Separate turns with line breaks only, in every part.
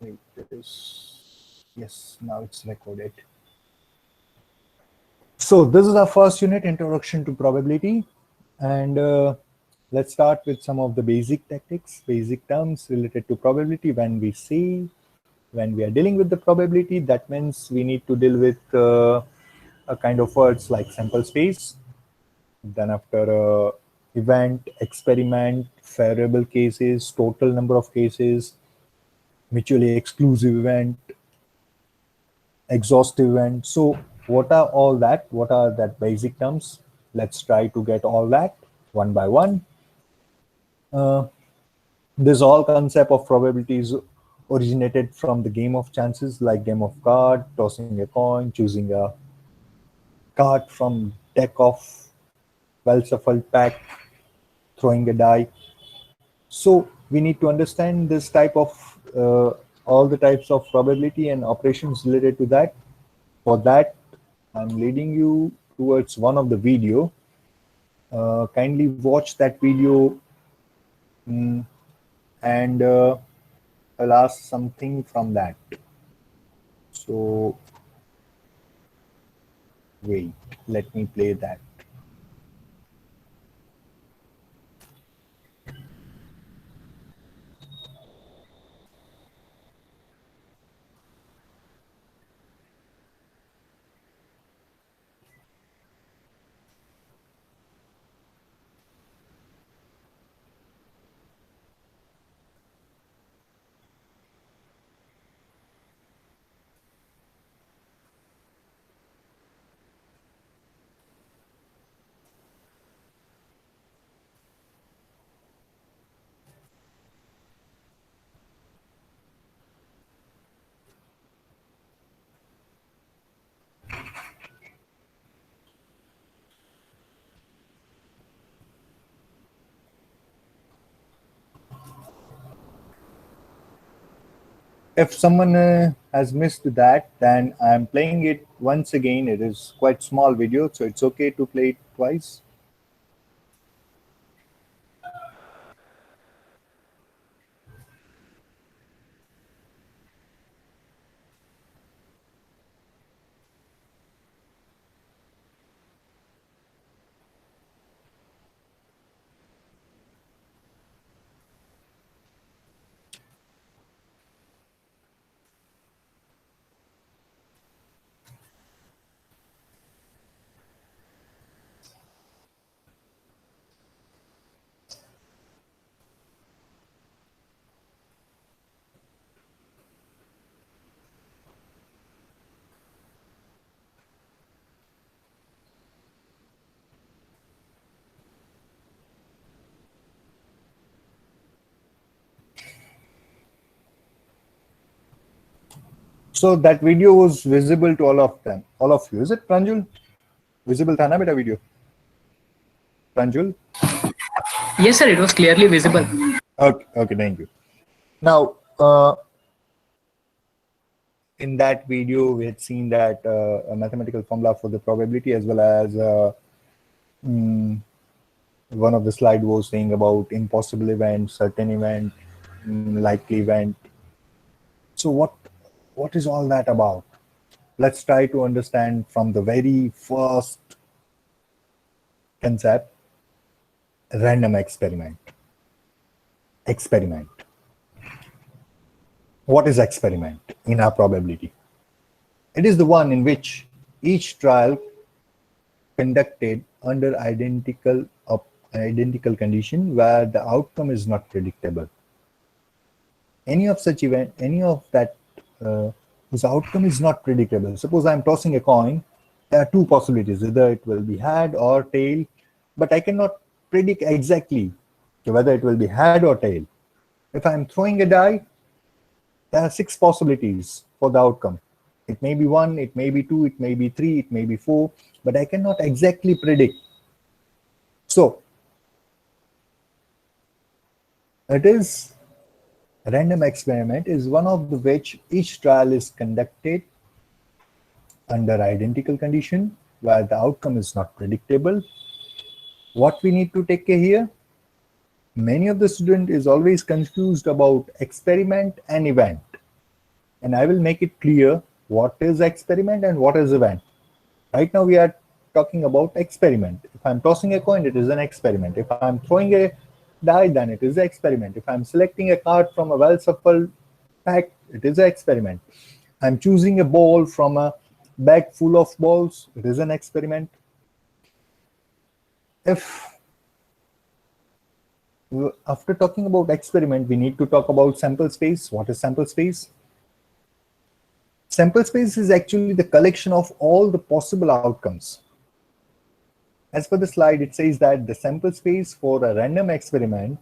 Wait, yes, now it's recorded. So this is our first unit, introduction to probability. And let's start with some of the basic tactics, basic terms related to probability. When we are dealing with the probability, that means we need to deal with a kind of words like sample space. Then after event, experiment, variable cases, total number of cases, mutually exclusive event, exhaustive event. So what are all that? What are that basic terms? Let's try to get all that one by one. Uh, this all concept of probabilities originated from the game of chances, like game of card, tossing a coin, choosing a card from deck of well shuffled pack, throwing a die. So we need to understand this type of all the types of probability and operations related to that. For that, I'm leading you towards one of the video. Kindly watch that video, mm, and I'll ask something from that. So wait, let me play that. If someone has missed that, then I'm playing it once again. It is quite small video, so it's okay to play it twice. So that video was visible to all of them, all of you. Is it Pranjul? Visible था ना बेटा video? Pranjul?
Yes, sir, it was clearly visible.
Okay, okay, thank you. Now, in that video, we had seen that a mathematical formula for the probability, as well as mm, one of the slide was saying about impossible event, certain event, likely event. So what is all that about? Let's try to understand from the very first concept, random experiment. Experiment. What is experiment in our probability? It is the one in which each trial conducted under identical condition where the outcome is not predictable. Any of such event, any of that whose outcome is not predictable. Suppose I'm tossing a coin, there are two possibilities, either it will be head or tail, but I cannot predict exactly whether it will be head or tail. If I'm throwing a die, there are six possibilities for the outcome. It may be one, it may be two, it may be three, it may be four, but I cannot exactly predict. So it is random experiment is one of the which each trial is conducted under identical condition where the outcome is not predictable. What we need to take care here, many of the student is always confused about experiment and event. and I will make it clear what is experiment and what is event. Right now we are talking about experiment. If I'm tossing a coin, it is an experiment. If I'm throwing a die, then it is an experiment. If I'm selecting a card from a well-shuffled pack, it is an experiment. I'm choosing a ball from a bag full of balls, it is an experiment. After talking about experiment, we need to talk about sample space. What is sample space? Sample space is actually the collection of all the possible outcomes. As per the slide, it says that the sample space for a random experiment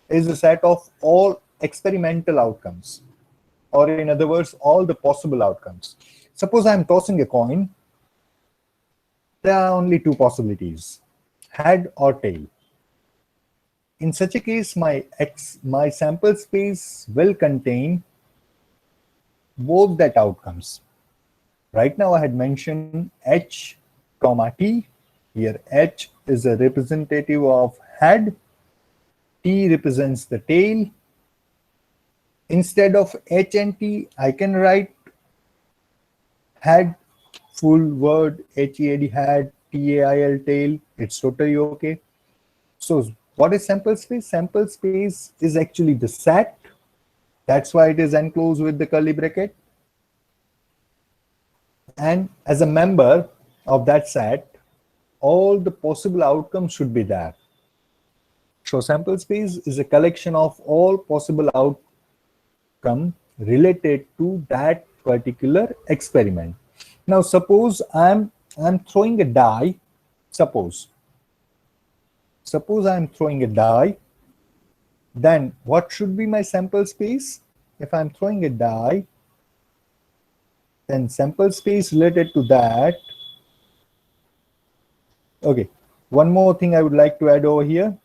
is a set of all experimental outcomes, or in other words, all the possible outcomes. Suppose I'm tossing a coin. There are only two possibilities, head or tail. In such a case, my sample space will contain both that outcomes. Right now I had mentioned H, T. Here H is a representative of head, T represents the tail. Instead of H and T, I can write head, full word, HEAD, head, TAIL, tail. It's totally okay. So what is sample space? Sample space is actually the set. That's why it is enclosed with the curly bracket. And as a member of that set, all the possible outcomes should be there. So sample space is a collection of all possible outcomes related to that particular experiment. Now suppose I'm throwing a die. Suppose I'm throwing a die. Then what should be my sample space? If I'm throwing a die, then sample space related to that. Okay, one more thing I would like to add over here.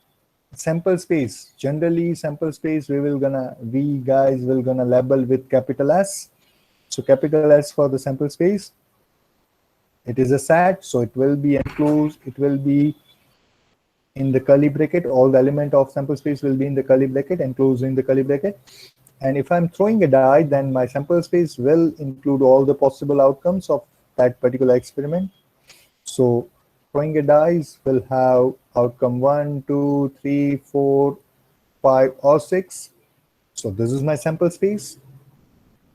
Sample space. Generally, sample space we guys will gonna label with capital S. So capital S for the sample space. It is a set, so it will be enclosed. It will be in the curly bracket. All the element of sample space will be in the curly bracket, enclosed in the curly bracket. And if I'm throwing a die, then my sample space will include all the possible outcomes of that particular experiment. So throwing a dice will have outcome 1, 2, 3, 4, 5, or 6. So this is my sample space.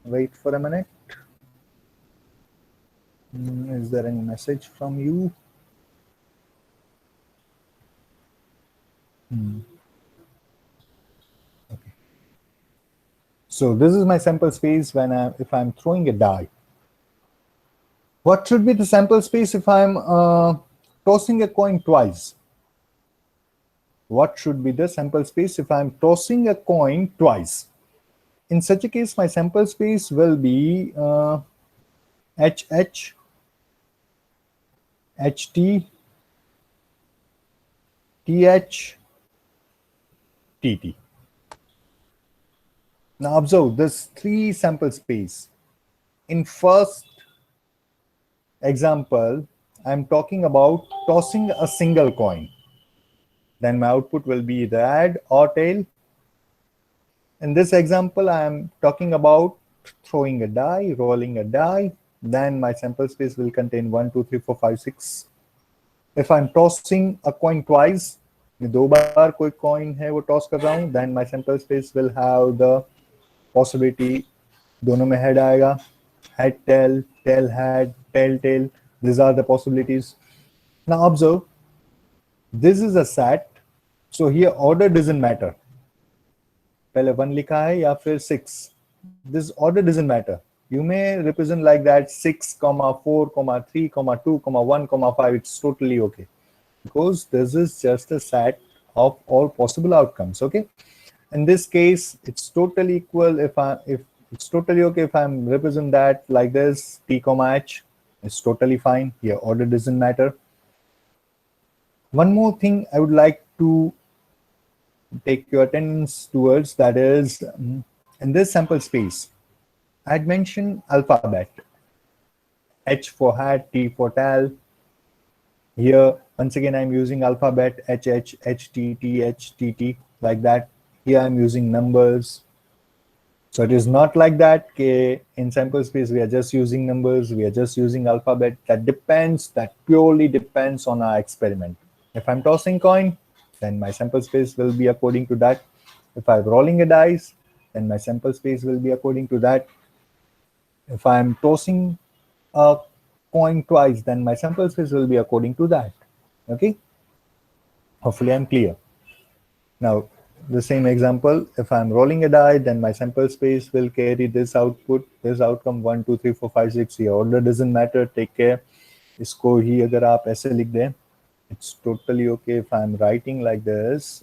Wait for a minute. Is there any message from you? Okay. So this is my sample space if I'm throwing a die. What should be the sample space if I'm tossing a coin twice? What should be the sample space if I'm tossing a coin twice? In such a case, my sample space will be HH, HT, TH, TT. Now observe this three sample space. In first example, I'm talking about tossing a single coin. Then my output will be the head or tail. In this example, I am talking about throwing a die, rolling a die. Then my sample space will contain 1, 2, 3, 4, 5, 6. If I'm tossing a coin twice, दो बार कोई coin है वो toss कर रहा हूँ, then my sample space will have the possibility दोनों में head आएगा, head tail, tail head, tail tail. These are the possibilities. Now observe, this is a set, so here order doesn't matter. पहले 1 लिखा है या फिर 6. This order doesn't matter. You may represent like that 6, 4, 3, 2, 1, 5. It's totally okay, because this is just a set of all possible outcomes. Okay. In this case, it's totally equal. If it's totally okay if I'm represent that like this, T, H, it's totally fine. Here order doesn't matter. One more thing I would like to take your attention towards, that is, in this sample space, I had mentioned alphabet. H for hat, T for tail. Here, once again, I'm using alphabet, HH, HT, TH, TT, like that. Here I'm using numbers. So it is not like that. In sample space, we are just using numbers, we are just using alphabet. That depends, that purely depends on our experiment. If I'm tossing coin, then my sample space will be according to that. If I'm rolling a dice, then my sample space will be according to that. If I'm tossing a coin twice, then my sample space will be according to that. Okay. Hopefully I'm clear. Now, the same example, if I'm rolling a die, then my sample space will carry this output, this outcome 1, 2, 3, 4, 5, 6 here. Order doesn't matter, take care. इसको ही अगर आप ऐसे लिख दें, it's totally okay if I'm writing like this.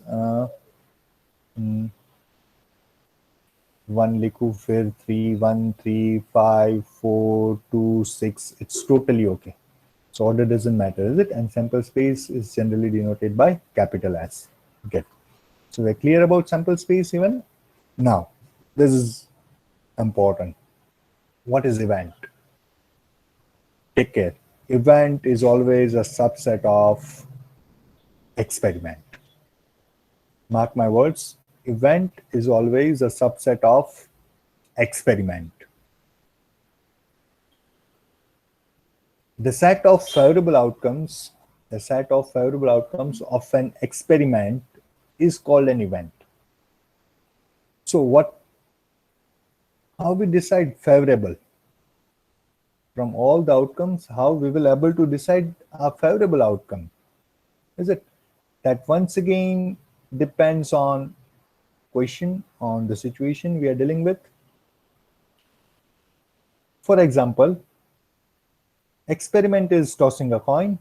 1 लिखूं फिर 3, 1, 3, 5, 4, 2, 6. It's totally okay. So order doesn't matter, is it? And sample space is generally denoted by capital S. Okay. So we're clear about sample space even? Now, this is important. What is event? Take care. Event is always a subset of experiment. Mark my words. Event is always a subset of experiment. The set of favorable outcomes, of an experiment is called an event. So how we decide favorable? From all the outcomes, how we will able to decide a favorable outcome? Is it that once again depends on question, on the situation we are dealing with? For example, experiment is tossing a coin,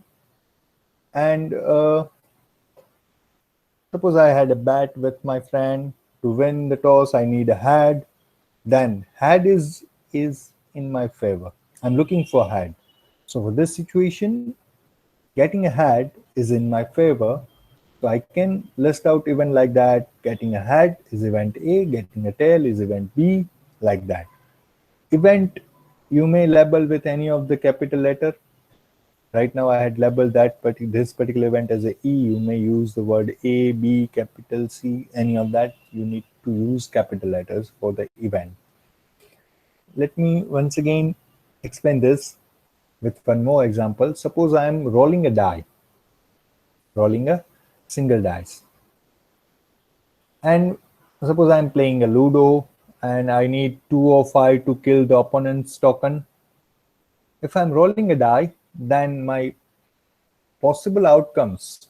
and suppose I had a bet with my friend. To win the toss, I need a head. Then head is in my favor. I'm looking for head. So for this situation, getting a head is in my favor. So I can list out event like that. Getting a head is event A, getting a tail is event B, like that. Event you may label with any of the capital letter. Right now I had labeled this particular event as a E. You may use the word A, B, capital C, any of that. You need to use capital letters for the event. Let me once again explain this with one more example. Suppose I am rolling a die, rolling a single dice. And suppose I'm playing a Ludo and I need 2 or 5 to kill the opponent's token. If I'm rolling a die, then my possible outcomes,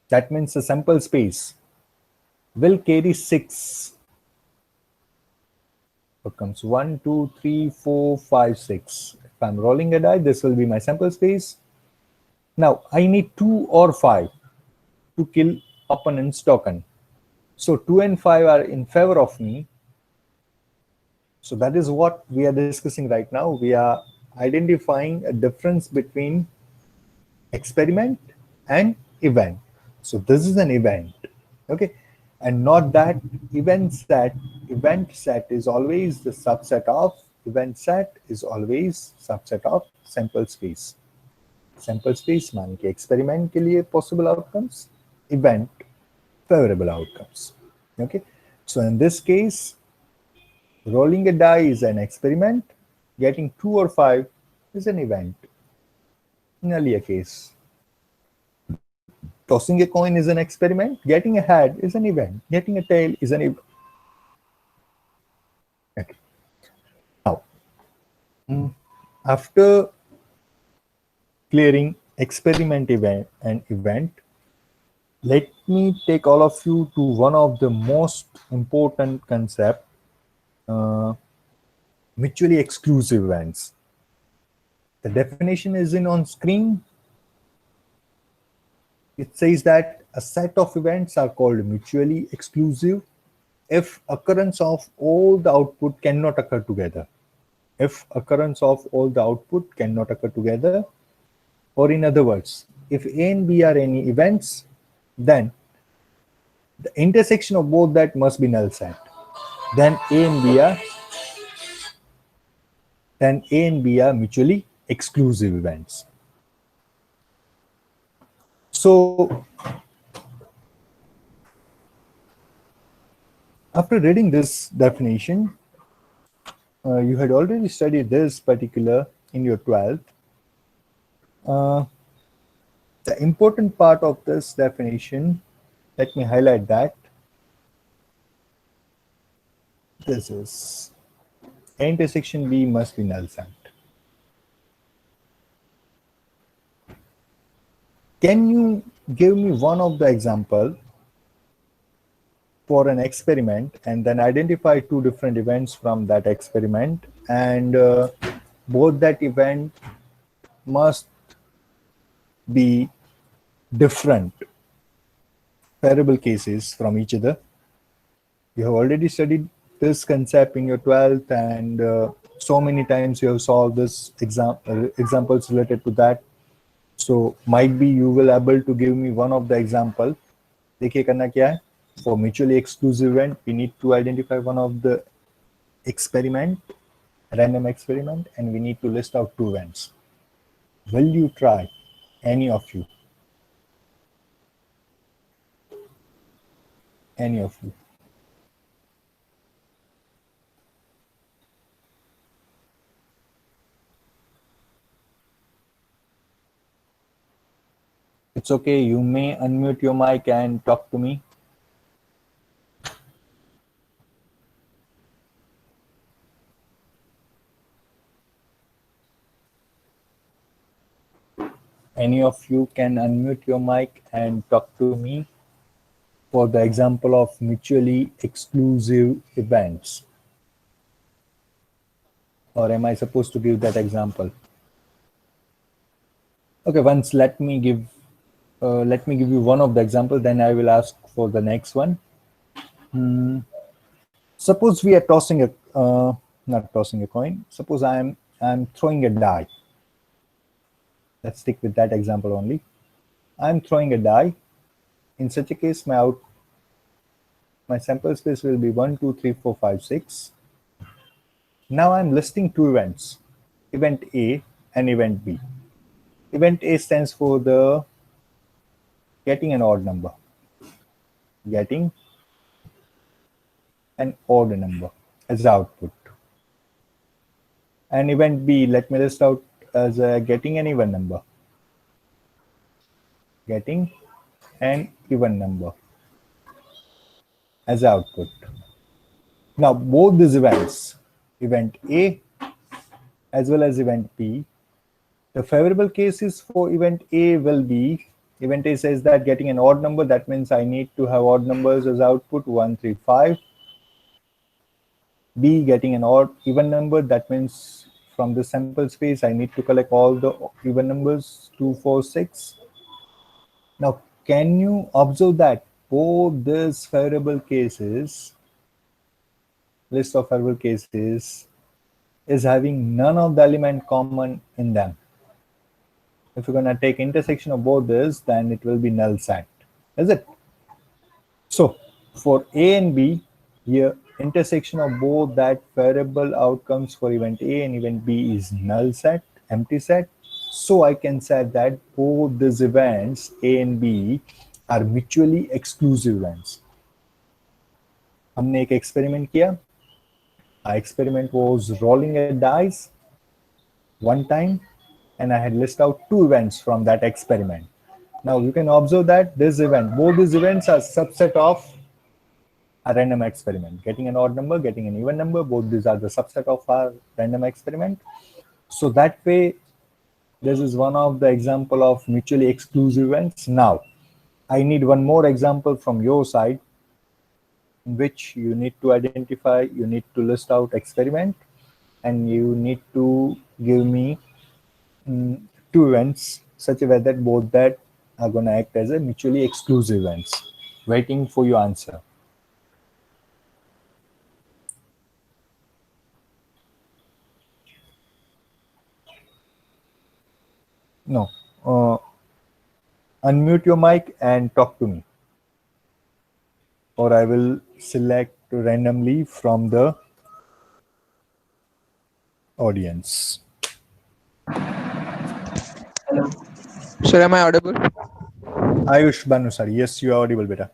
that means the sample space, will carry 6 outcomes. 1, 2, 3, 4, 5, 6. If I'm rolling a die, this will be my sample space. Now I need 2 or 5 to kill opponent's token. So 2 and 5 are in favor of me. So that is what we are discussing right now. We are identifying a difference between experiment and event. So this is an event, okay? And not that event set. Event set is always the subset of, sample space. Sample space मान के experiment के लिए possible outcomes, event favorable outcomes. Okay, so in this case, rolling a die is an experiment, getting 2 or 5 is an event. In earlier case, tossing a coin is an experiment, getting a head is an event, getting a tail is an event. Okay. Now, after clearing experiment event and event, let me take all of you to one of the most important concept, mutually exclusive events. The definition is on screen. It says that a set of events are called mutually exclusive if occurrence of all the output cannot occur together. If occurrence of all the output cannot occur together, or in other words, if A and B are any events, then the intersection of both that must be null set. Then A and B are mutually exclusive events. So after reading this definition, you had already studied this particular in your 12th. The important part of this definition, let me highlight that. This is A intersection B must be null set. Can you give me one of the example for an experiment and then identify two different events from that experiment, and both that event must be different variable cases from each other? You have already studied this concept in your 12th, and so many times you have solved this examples related to that. So might be you will able to give me one of the example. देखिए करना क्या है? For mutually exclusive event, we need to identify one of the experiment, random experiment, and we need to list out two events. Will you try, any of you? Any of you? It's okay. You may unmute your mic and talk to me. Any of you can unmute your mic and talk to me for the example of mutually exclusive events. Or am I supposed to give that example? Okay, once let me give you one of the example, then I will ask for the next one. Suppose we are tossing a not tossing a coin. Suppose I'm throwing a die. Let's stick with that example only. I'm throwing a die. In such a case, my sample space will be 1, 2, 3, 4, 5, 6. Now I'm listing two events, event A and event B. Event A stands for the getting an odd number. Getting an odd number as the output. And event B, let me list out as getting an even number. Getting an even number as the output. Now both these events, event A as well as event B, the favorable cases for event A will be, event A says that getting an odd number, that means I need to have odd numbers as output, 1, 3, 5. B, getting an odd even number, that means from the sample space I need to collect all the even numbers, 2, 4, 6. Now can you observe that both these favorable cases, list of favorable cases, is having none of the element common in them? If you're going to take intersection of both this, then it will be null set, is it? So for A and B, here intersection of both that variable outcomes for event A and event B is null set, empty set. So I can say that both these events A and B are mutually exclusive events. हमने एक experiment किया. Our experiment was rolling a dice one time, and I had listed out two events from that experiment. Now you can observe that this event, both these events are subset of a random experiment. Getting an odd number, getting an even number, both these are the subset of our random experiment. So that way, this is one of the example of mutually exclusive events. Now, I need one more example from your side, in which you need to identify, you need to list out experiment, and you need to give me two events such a way that both that are going to act as a mutually exclusive events. Waiting for your answer. No. Unmute your mic and talk to me, or I will select randomly from the audience.
Sir, am I audible?
Ayush Banusari, yes, you are audible, beta.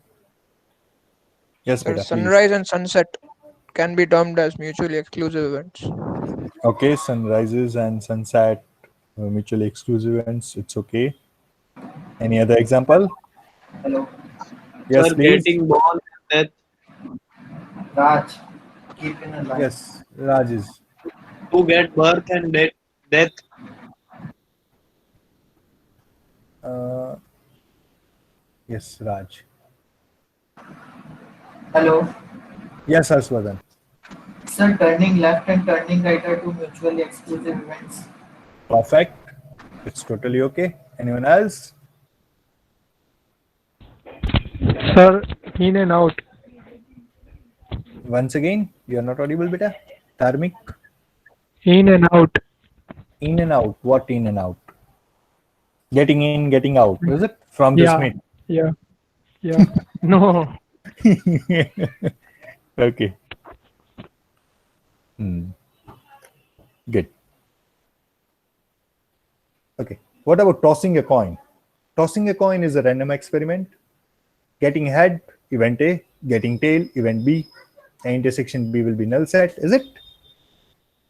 Yes,
Sir,
beta.
sunrise and sunset can be termed as mutually exclusive events.
Okay, sunrises and sunset, mutually exclusive events. It's okay. Any other example?
Hello.
Yes,
Sir,
please.
getting born and death.
Raj, keep in a line.
Yes, Rajesh.
To get birth and death.
Uh, yes, Raj.
Hello.
Yes, Harshvardhan.
Sir, turning left and turning right are two mutually exclusive events.
Perfect. It's totally okay. Anyone else?
Sir, in and out.
Once again, you're not audible, beta. Dharmik.
In and out.
In and out. What in and out? Getting in, getting out. Is it from this
Yeah.
meet?
Yeah. Yeah. No.
Okay. Good. Okay. What about tossing a coin? Tossing a coin is a random experiment. Getting head, event A. Getting tail, event B. The intersection B will be null set. Is it?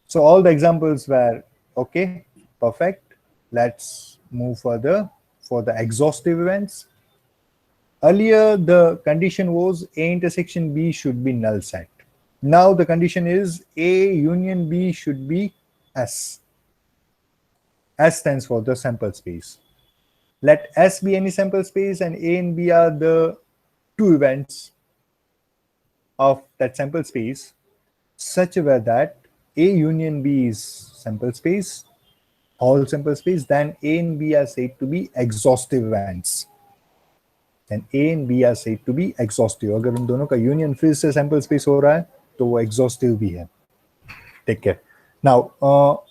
So all the examples were okay. Perfect. Let's move further for the exhaustive events. Earlier, the condition was A intersection B should be null set. Now the condition is A union B should be S. S stands for the sample space. Let S be any sample space and A and B are the two events of that sample space, such a way that A union B is sample space, whole sample space, then A and B are said to be exhaustive events. Then A and B are said to be exhaustive. अगर उन दोनों का union फिर से sample space हो रहा है तो वो exhaustive भी है. Take care. Now,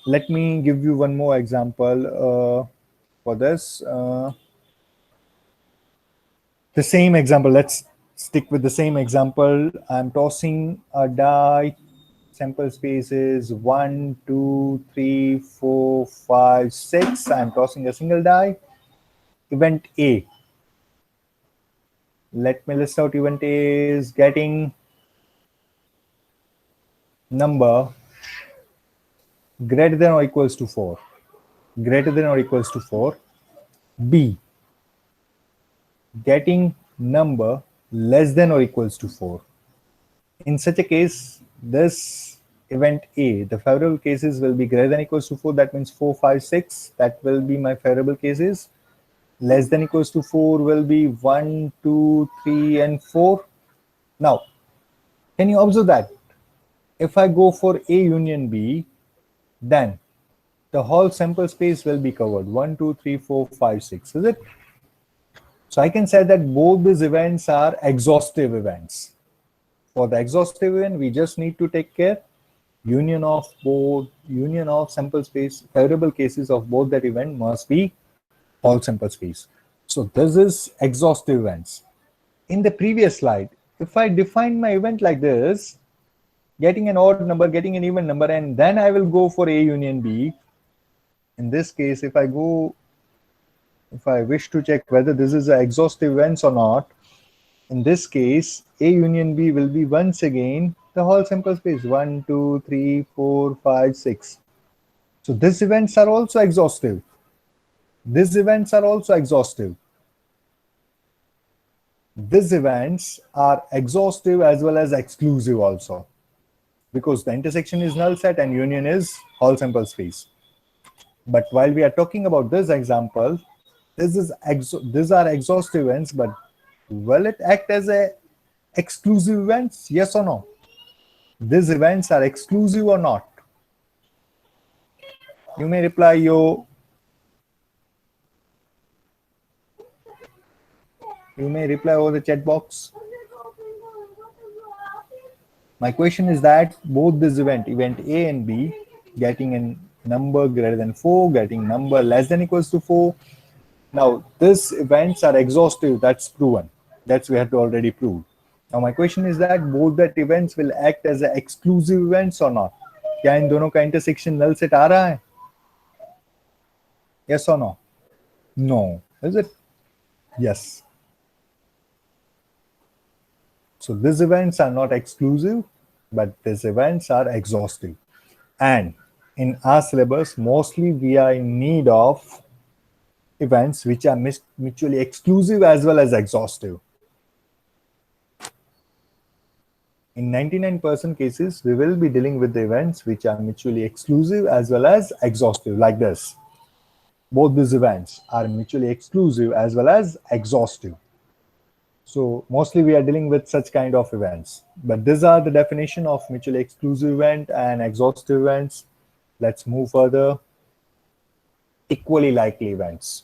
let me give you one more example for this. The same example. Let's stick with the same example. I'm tossing a die. Sample space is 1, 2, 3, 4, 5, 6. I'm tossing a single die. Event A. Let me list out event A is getting number greater than or equals to 4. Greater than or equals to 4. B. Getting number less than or equals to 4. In such a case, this event A, the favorable cases will be greater than or equals to 4. That means 4, 5, 6. That will be my favorable cases. Less than or equals to 4 will be 1, 2, 3, and 4. Now, can you observe that? If I go for A union B, then the whole sample space will be covered. 1, 2, 3, 4, 5, 6. Is it? So I can say that both these events are exhaustive events. For the exhaustive event, we just need to take care union of sample space, favorable cases of both that event must be whole sample space. So this is exhaustive events. In the previous slide, if I define my event like this, getting an odd number, getting an even number, and then I will go for A union B. In this case, if I wish to check whether this is an exhaustive events or not, in this case, A union B will be once again the whole sample space 1, 2, 3, 4, 5, 6. So these events are also exhaustive. These events are also exhaustive. These events are exhaustive as well as exclusive also, because the intersection is null set and union is whole sample space. But while we are talking about this example, these are exhaustive events, but will it act as a exclusive events? Yes or no? These events are exclusive or not? You may reply you may reply over the chat box. My question is that both this event A and B, getting a number greater than 4, getting number less than equals to 4. Now, these events are exhaustive. That's proven. That's we have to already prove. Now, my question is that both that events will act as exclusive events or not? क्या इन दोनों का intersection null set आ रहा है? Yes or no? No. Is it? Yes. So these events are not exclusive. but these events are exhaustive. And in our syllabus, mostly we are in need of events which are mutually exclusive as well as exhaustive. In 99% cases, we will be dealing with the events which are mutually exclusive as well as exhaustive, like this. Both these events are mutually exclusive as well as exhaustive. So mostly we are dealing with such kind of events. But these are the definition of mutually exclusive event and exhaustive events. Let's move further. Equally likely events.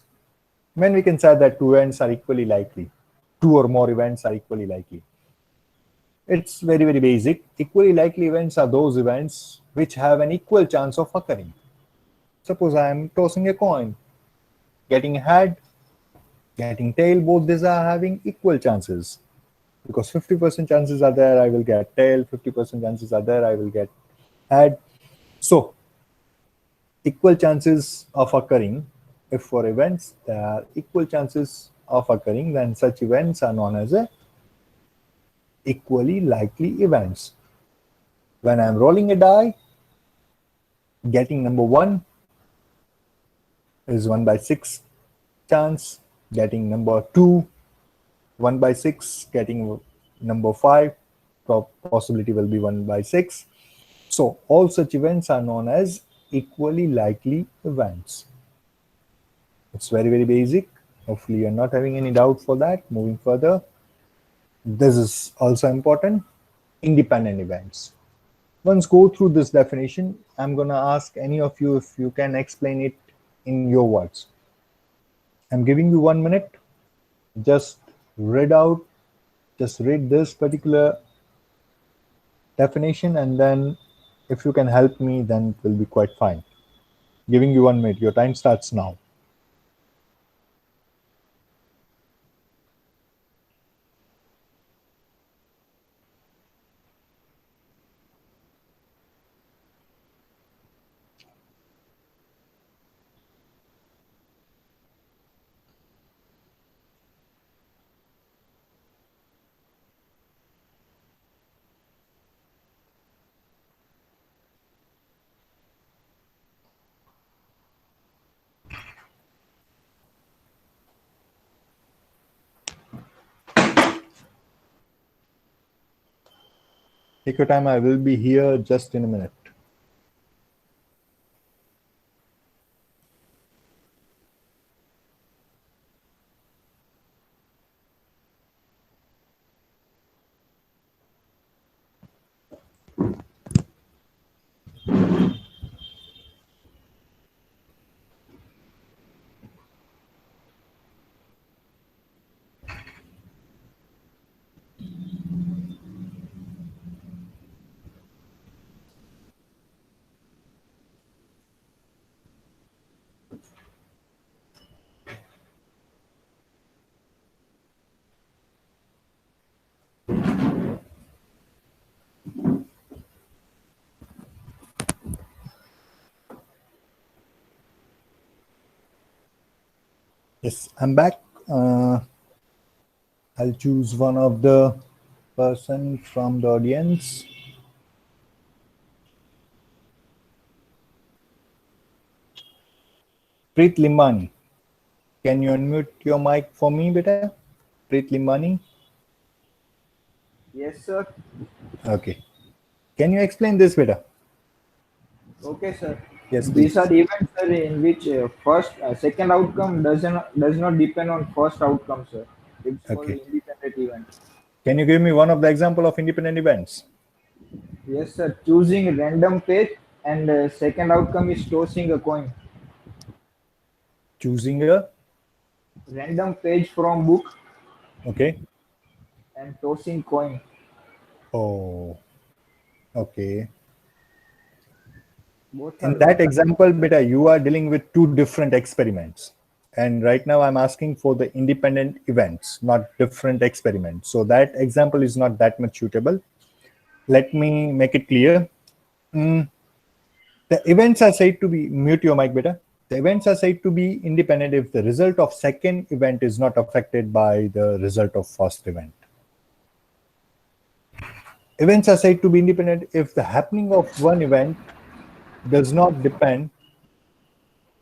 When we can say that two events are equally likely, two or more events are equally likely. It's very, very basic. Equally likely events are those events which have an equal chance of occurring. Suppose I am tossing a coin, getting head, getting tail, both these are having equal chances. Because 50% chances are there, I will get tail, 50% chances are there, I will get head. So, equal chances of occurring, if for events there are equal chances of occurring, then such events are known as equally likely events. When I'm rolling a die, getting number 1 is 1 by 6 chance, getting number 2, 1 by 6, getting number 5, possibility will be 1 by 6. So all such events are known as equally likely events. It's very, very basic. Hopefully you're not having any doubt for that. Moving further, this is also important. Independent events. Once go through this definition, I'm going to ask any of you if you can explain it in your words. I'm giving you 1 minute. Just read this particular definition, and then if you can help me, then it will be quite fine. Giving you 1 minute. Your time starts now. Take your time. I will be here just in a minute. Yes, I'm back. I'll choose one of the person from the audience. Preet Limbani. Can you unmute your mic for me, beta? Preet Limbani?
Yes, sir.
Okay. Can you explain this, beta?
Okay, sir.
Yes, please.
These are events, sir, in which second outcome does not depend on first outcome, sir. It's called
Okay.
independent event.
Can you give me one of the example of independent events?
Yes, sir. Choosing a random page, and second outcome is tossing a coin.
Choosing a,
Random page from book
okay.
and tossing coin.
Oh, okay.
Both
In
are
that example, beta, you are dealing with two different experiments. And right now I'm asking for the independent events, not different experiments. So that example is not that much suitable. Let me make it clear. The events are said to be, mute your mic, beta. The events are said to be independent if the result of second event is not affected by the result of first event. Events are said to be independent if the happening of one event does not depend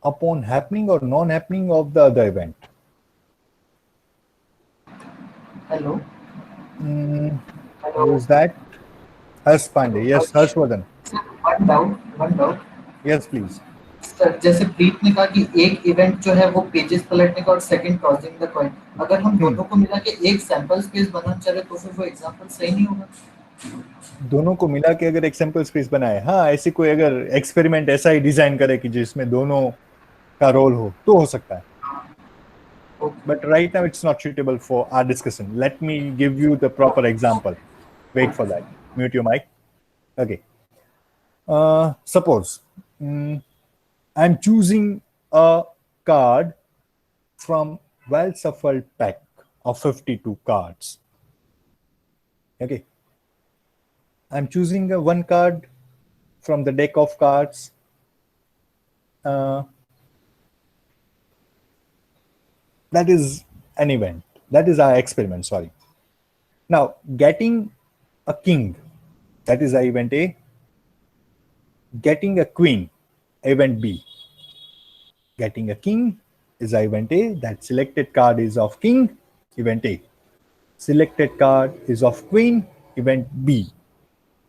upon happening or non-happening of the other event.
Hello.
Who is that? Harsh Pandey. Yes, Harshvardhan.
Sir, one doubt.
Yes, please.
Sir जैसे प्रीत ने कहा कि एक event जो है वो pages पलटने का और सेकंड टॉसिंग द कॉइन, अगर हम दोनों को मिला के एक सैंपल स्पेस बनाना चले तो फिर वो एग्जांपल सही नहीं होगा?
दोनों को मिला के अगर एक सैंपल स्पेस बनाए, हाँ, ऐसी कोई अगर एक्सपेरिमेंट ऐसा ही डिजाइन करे कि जिसमें दोनों का रोल हो तो हो सकता है. But right now it's not suitable for our discussion. Let me give you the proper example. Wait for that. Mute your mic. Okay. Suppose I'm choosing a card from well shuffled pack of 52 cards. Okay. I'm choosing one card from the deck of cards. That is an event. That is our experiment, sorry. Now, getting a king, that is our event A. Getting a queen, event B. Getting a king is our event A. That selected card is of king, event A. Selected card is of queen, event B.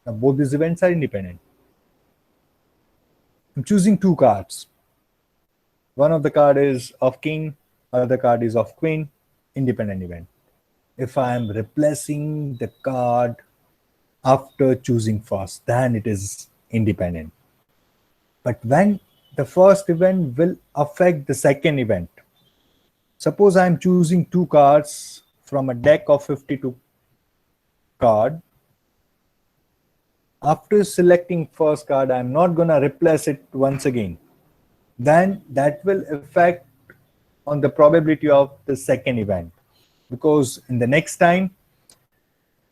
Now, both these events are independent. I'm choosing two cards. One of the card is of king, other card is of queen, independent event. If I am replacing the card after choosing first, then it is independent. But when the first event will affect the second event, suppose I am choosing two cards from a deck of 52 card. After selecting first card, I'm not gonna replace it once again. Then that will affect on the probability of the second event, because in the next time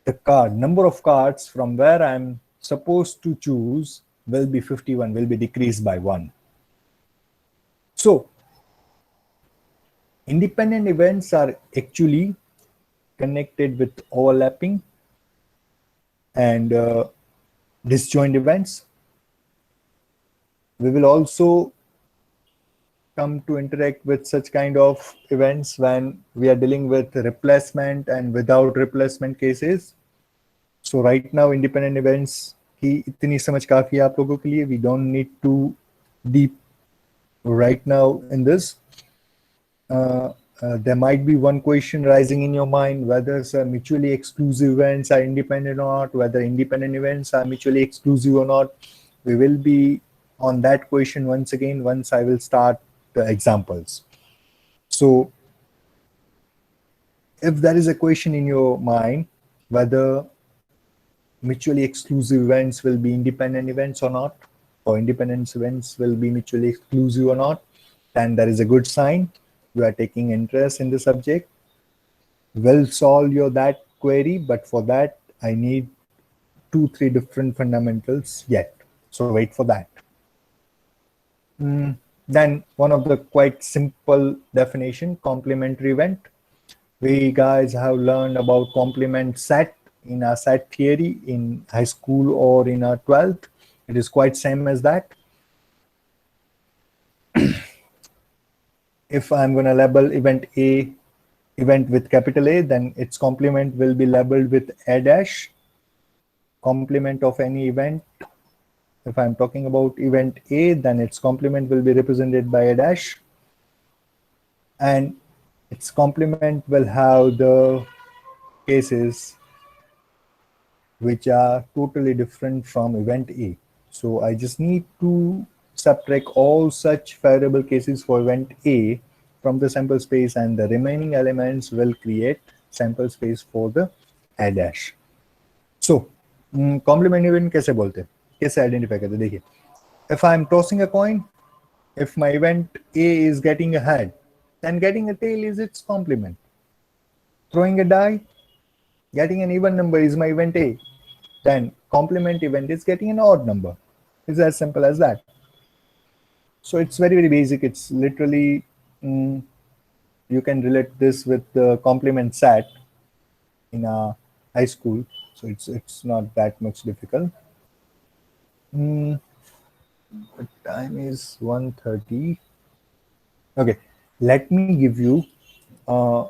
the number of cards from where I'm supposed to choose will be 51, will be decreased by 1. So independent events are actually connected with overlapping and disjoint events. We will also come to interact with such kind of events when we are dealing with replacement and without replacement cases. So right now independent events की इतनी समझ काफी है आप लोगों के लिए. We don't need to deep right now in this. There might be one question rising in your mind, whether mutually exclusive events are independent or not, whether independent events are mutually exclusive or not. We will be on that question once again once I will start the examples. So if there is a question in your mind whether mutually exclusive events will be independent events or not, or independent events will be mutually exclusive or not, then that is a good sign. You are taking interest in the subject. We'll solve that query, but for that I need 2-3 different fundamentals yet. So wait for that. Then one of the quite simple definition, complementary event. We guys have learned about complement set in our set theory in high school or in our 12th. It is quite same as that. If I'm going to label event A, event with capital A, then its complement will be labeled with A dash. Complement of any event. If I'm talking about event A, then its complement will be represented by A dash. And its complement will have the cases which are totally different from event A. So I just need to subtract all such favorable cases for event A from the sample space, and the remaining elements will create sample space for the A dash. So complement event कैसे बोलते हैं, कैसे identify करते हैं? देखिए, if I am tossing a coin, if my event A is getting a head, then getting a tail is its complement. Throwing a die, getting an even number is my event A. Then complement event is getting an odd number. It's as simple as that. So it's very, very basic. It's literally, you can relate this with the complement set in high school. So it's not that much difficult. The time is 1:30. Okay, let me give you a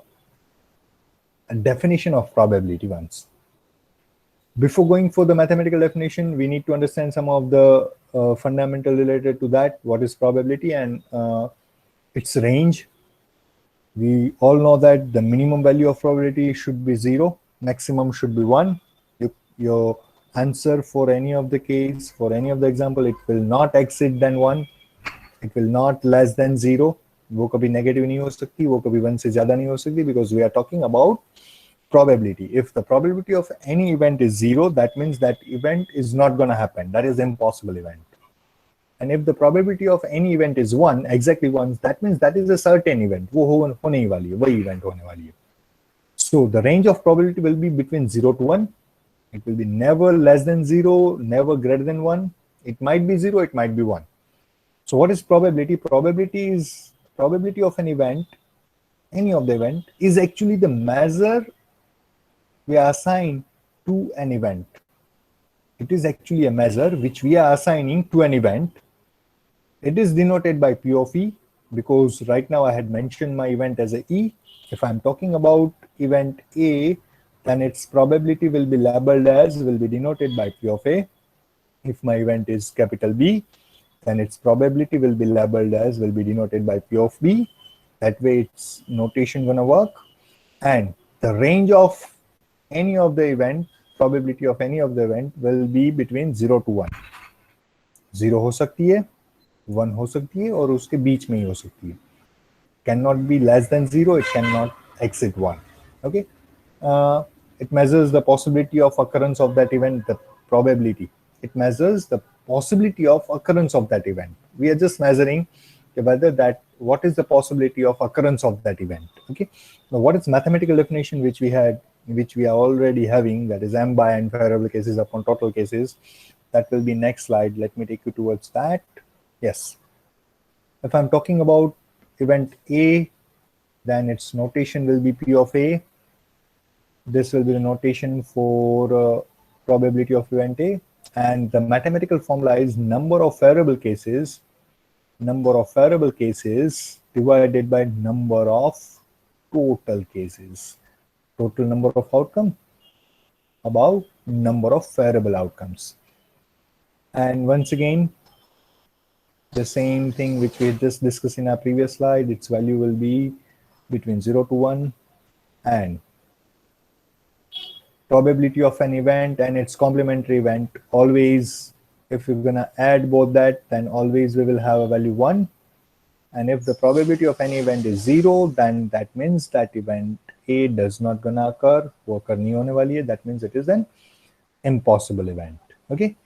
definition of probability once. Before going for the mathematical definition, we need to understand some of the fundamental related to that. What is probability and its range? We all know that the minimum value of probability should be 0, maximum should be 1. Your answer for any of the case, for any of the example, it will not exceed than 1. It will not less than 0. वो कभी negative नहीं हो सकती, वो कभी 1 से ज्यादा नहीं हो सकती, because we are talking about probability. If the probability of any event is 0, that means that event is not going to happen. That is impossible event. And if the probability of any event is 1, exactly 1, that means that is a certain event. वो होने ही वाली है, वही event होने वाली है. So the range of probability will be between 0 to 1. It will be never less than 0, never greater than 1. It might be 0, it might be 1. So what is probability? Probability is probability of an event, any of the event, is actually the measure we are assigned to an event. It is actually a measure which we are assigning to an event. It is denoted by P of E, because right now I had mentioned my event as a E. If I'm talking about event A, then its probability will be labeled as, will be denoted by P of A. If my event is capital B, then its probability will be labeled as, will be denoted by P of B. That way its notation gonna work. And the range of any of the event, probability of any of the event will be between 0 to 1. 0 हो सकती है, 1 हो सकती है, और उसके बीच में ही हो सकती है. Cannot be less than 0, it cannot exceed 1. Okay. It measures the possibility of occurrence of that event, the probability. It measures the possibility of occurrence of that event. We are just measuring whether that, what is the possibility of occurrence of that event. Okay. Now, what is mathematical definition which we had, which we are already having, that is m by n variable cases upon total cases. That will be next slide. Let me take you towards that. Yes. If I'm talking about event A, then its notation will be P of A. This will be the notation for probability of event A. And the mathematical formula is number of variable cases divided by number of total cases. Total number of outcome about number of variable outcomes. And once again, the same thing which we just discussed in our previous slide, its value will be between 0 to 1, and probability of an event and its complementary event, always, if we're gonna add both that, then always we will have a value 1. And if the probability of any event is 0, then that means that event A does not gonna occur, वो occur नहीं होने वाली है. That means it is an impossible event. Okay,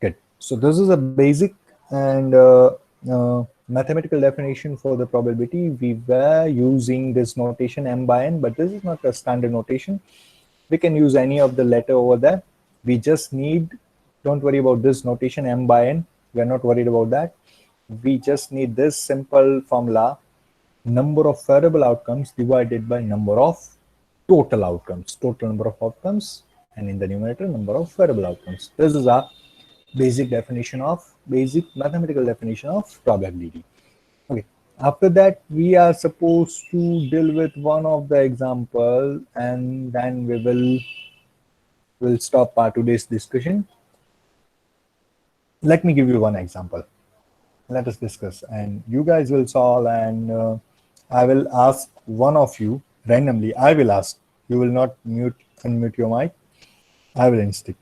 good. So this is a basic and mathematical definition for the probability. We were using this notation m by n, but this is not a standard notation. We can use any of the letter over there. We just need, don't worry about this notation m by n. We are not worried about that. We just need this simple formula, number of variable outcomes divided by number of total outcomes, total number of outcomes, and in the numerator, number of variable outcomes. This is our basic definition of, basic mathematical definition of probability. Okay. After that, we are supposed to deal with one of the example, and then we will stop our today's discussion. Let me give you one example. Let us discuss, and you guys will solve, and I will ask one of you randomly. I will ask. You will not unmute your mic. I will insist.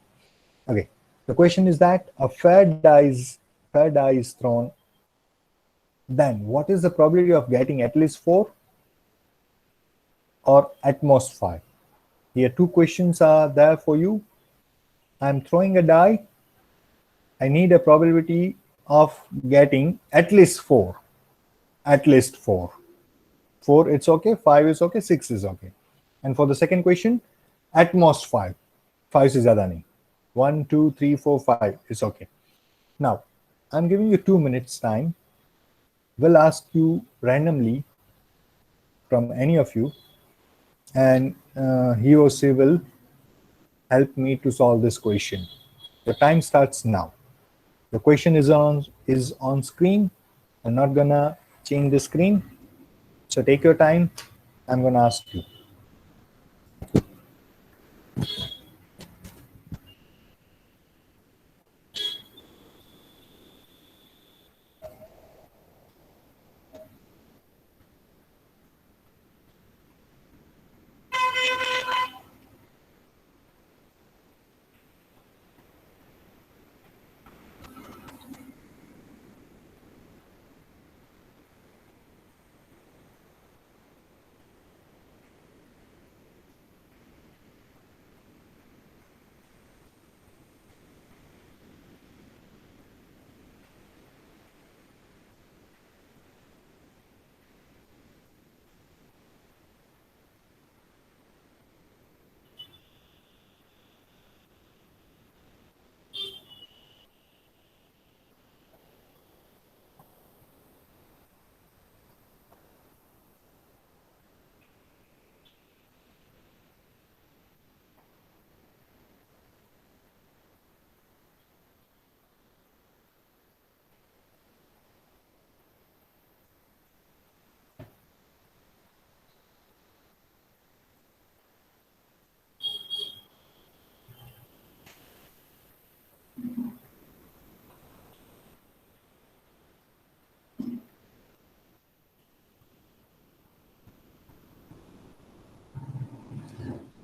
Okay. The question is that a fair die is thrown. Then what is the probability of getting at least 4 or at most 5? Here, two questions are there for you. I'm throwing a die. I need a probability of getting at least 4. At least 4. 4, it's okay. 5 is okay. 6 is okay. And for the second question, at most 5. 5 is zyada nahi. 1, 2, 3, 4, 5 is okay. Now, I'm giving you 2 minutes time. We'll ask you randomly from any of you, and he or she will help me to solve this question. The time starts now. The question is on screen. I'm not gonna change the screen. So take your time. I'm gonna ask you.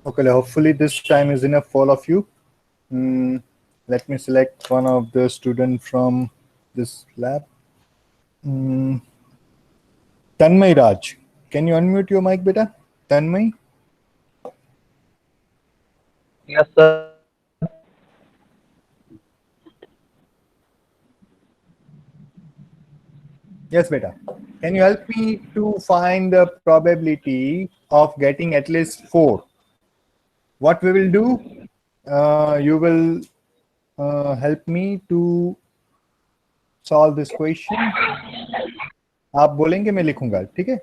Okay, hopefully this time is enough for all of you. Let me select one of the student from this lab. Tanmay Raj, can you unmute your mic, beta? Tanmay?
Yes, sir.
Yes, beta. Can you help me to find the probability of getting at least 4? What we will do, you will help me to solve this question. आप बोलेंगे मैं लिखूंगा, ठीक है?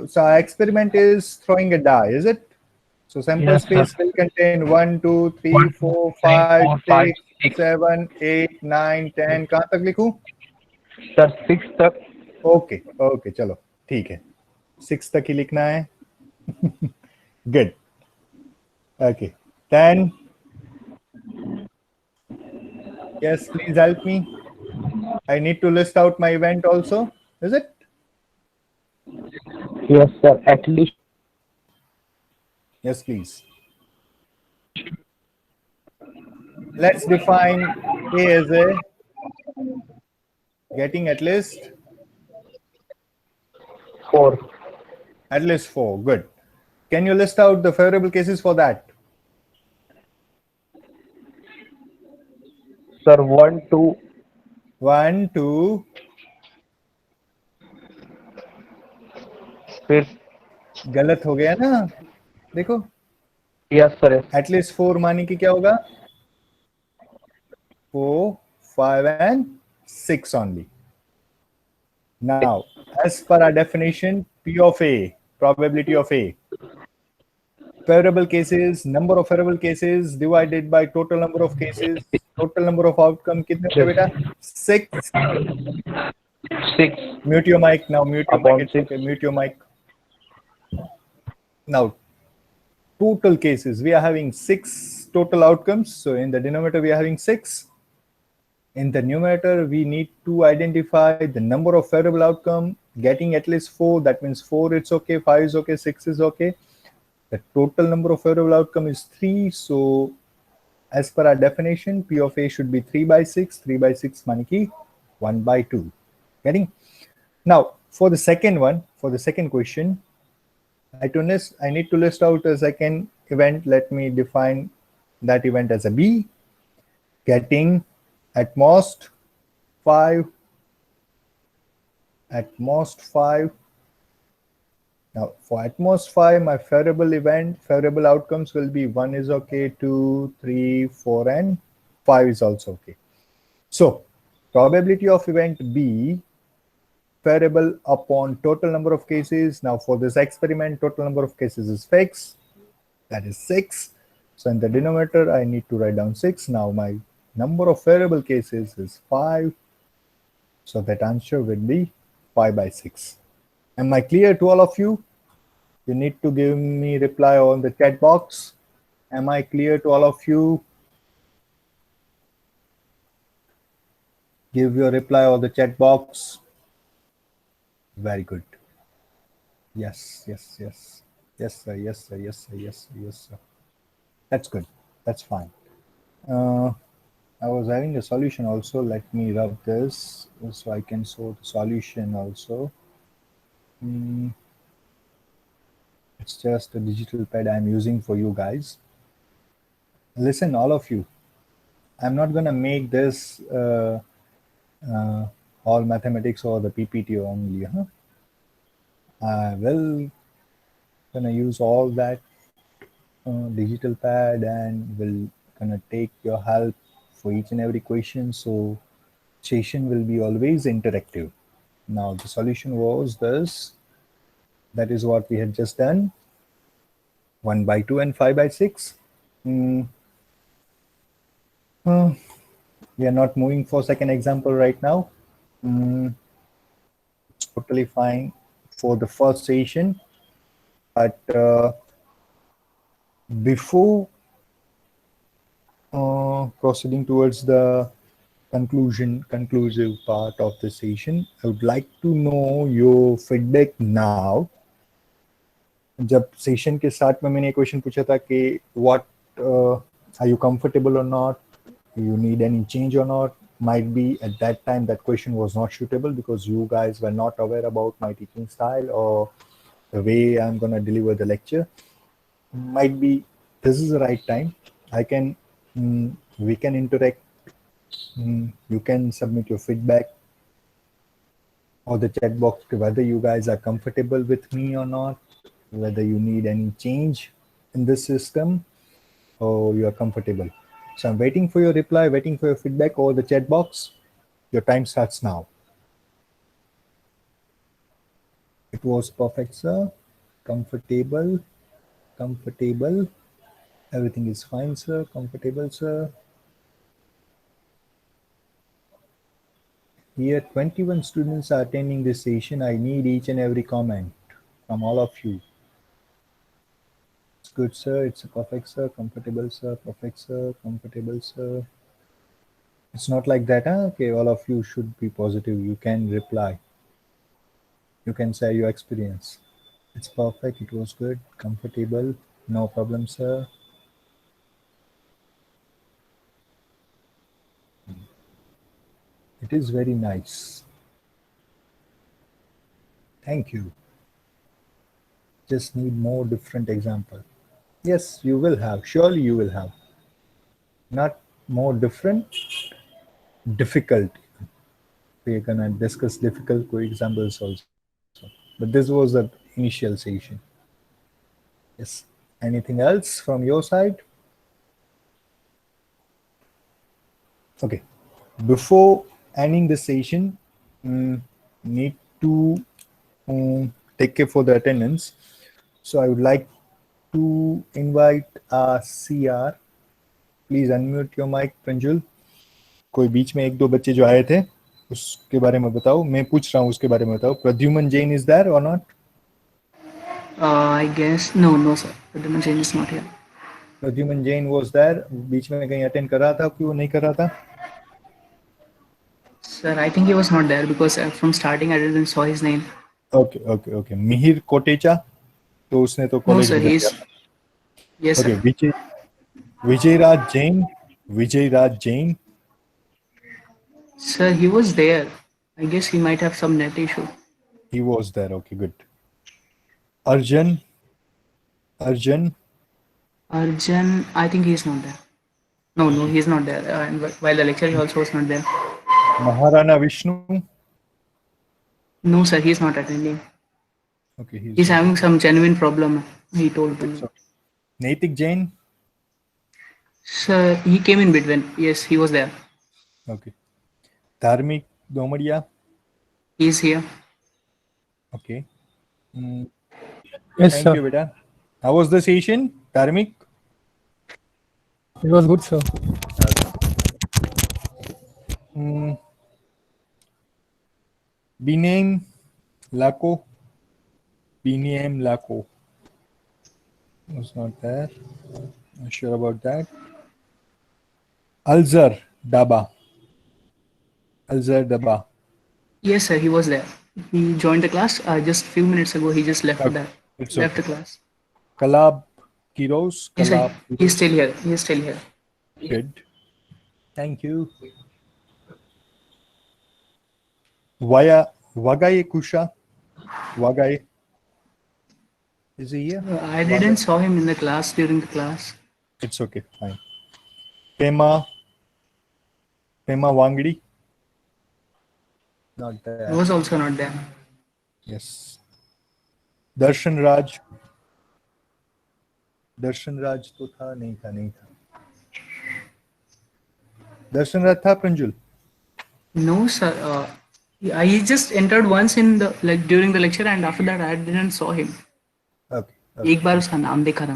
So our experiment is throwing a die, is it? So sample
Yes,
space
sir.
will contain 1, 2, 3,
1, 2,
4,
3,
5,
4, 5,
6,
6.
7, 8, 9, 10. कहाँ तक लिखूं?
Sir 6 तक.
ओके ओके चलो ठीक है 6 तक ही लिखना है good okay 10 yes please help me I need to list out my event also is it
Yes, sir. At least.
yes please let's define A as a getting at least
4.
at least 4 good can you list out the favorable cases for that
Sir, 1, 2.
1 2
फिर.
गलत हो गया ना देखो
Yes, sir. Yes.
At least 4 माने कि क्या होगा 4 5 and 6 only now as per our definition P of A probability of A favorable cases number of favorable cases divided by total number of cases total number of outcome कितने होंगे बेटा 6
6.
mute your mic now mute your
Upon
mic it's
6.
okay mute your mic now total cases we are having 6 total outcomes so in the denominator we are having 6 in the numerator we need to identify the number of favorable outcome getting at least 4 that means 4 it's okay 5 is okay 6 is okay the total number of favorable outcome is 3 so as per our definition P of A should be 3 by 6 3 by 6 maniki 1 by 2 getting now for the second one for the second question I need to list out a second event let me define that event as a B getting at most 5 now for at most 5 my favorable outcomes will be 1 is okay 2 3 4 and 5 is also okay so probability of event B favorable upon total number of cases now for this experiment total number of cases is fixed that is 6 So in the denominator, I need to write down 6. Now my number of variable cases is 5. So that answer will be 5 by 6. Am I clear to all of you? You need to give me reply on the chat box. Am I clear to all of you? Give your reply on the chat box. Very good. Yes, yes, yes. Yes, sir, yes, sir, yes, sir, yes, sir, yes, sir. That's good. That's fine. I was having a solution also. Let me rub this so I can show the solution also. It's just a digital pad I'm using for you guys. Listen, all of you. I'm not gonna make this all mathematics or the PPT only. Huh? I will gonna use all that digital pad and will gonna take your help for each and every question. So session will be always interactive. Now the solution was this. That is what we had just done. 1 by 2 and 5 by 6. We are not moving for second example right now. It's totally fine for the first session. But before proceeding towards the conclusive part of the session, I would like to know your feedback now. जब session के start में मैंने question पूछा था कि what are you comfortable और not, you need any change or not, might be at that time that question was not suitable because you guys were not aware about my teaching style or the way I'm going to deliver the lecture. Might be this is the right time. I can we can interact. You can submit your feedback or the chat box whether you guys are comfortable with me or not, whether you need any change in this system or you are comfortable. So I'm waiting for your reply, waiting for your feedback over the chat box. Your time starts now. It was perfect, sir. Comfortable. Comfortable. Everything is fine, sir. Comfortable, sir. Here, 21 students are attending this session. I need each and every comment from all of you. It's good, sir. It's a perfect, sir. Comfortable, sir. Perfect, sir. Comfortable, sir. It's not like that, huh? Okay, all of you should be positive. You can reply. You can say your experience. It's perfect. It was good. Comfortable. No problem, sir. It is very nice. Thank you. Just need more different example. Yes, you will have. Surely you will have. Not more different, difficult. We're gonna discuss difficult examples also. But this was the initial session. Yes. Anything else from your side? Okay. Before ending the session, need to take care for the attendance. So I would like to invite CR. Please unmute your mic, Pranjul. कोई बीच में एक दो बच्चे जो आए थे उसके बारे में बताओ. मैं पूछ रहा हूँ उसके बारे में बताओ. Pradyuman Jain is there or not?
I guess no sir. Pradyuman Jain is not here.
Pradyuman Jain was there. बीच में कहीं अटेंड कर रहा था कि वो नहीं कर रहा था?
Sir, I think he was not there because from starting I didn't saw his name.
Okay. Mihir Kotecha. तो उसने तो
No
कॉलेज
sir,
में
he's
किया.
yes sir.
Okay, Vijay Raj Jain. Vijay Raj Jain.
Sir, he was there. I guess he might have some net issue.
He was there. Okay, good. Arjun.
Arjun, I think he's not there. No, he's not there. And while the lecturer he also was not there.
Maharana Vishnu.
No sir, he's not attending.
Okay,
He's having some genuine problem. He told me.
Naitik Jain.
Sir, he came in between. Yes, he was there.
Okay. Dharmik Domadia.
He's here.
Okay.
Yes,
Thank
sir.
you, beta. How was the session, Dharmik?
It was good, sir.
Biname Laco. Biname Laco. Was not there. Not sure about that. Alzar Daba. Alzar Daba.
Yes, sir, he was there. He joined the class just few minutes ago. He just left
Okay,
that.
it's
Left
okay.
the class.
Kalab Kiros.
Yes, sir,
Kalab.
he's still here. He's still here.
Good. Thank you. Wagai Kusha. Wagai. Is he here?
I didn't saw him in the class during the class.
It's okay. Fine. Pema Wangdi. Not
He
there.
was also not there.
Yes. Darshan Raj. दर्शन राज तो था नहीं था दर्शन राज था प्रंजुल
No, sir. I just entered once in the during the lecture, and after that I didn't saw him.
okay
एक बार उसका नाम देखा था.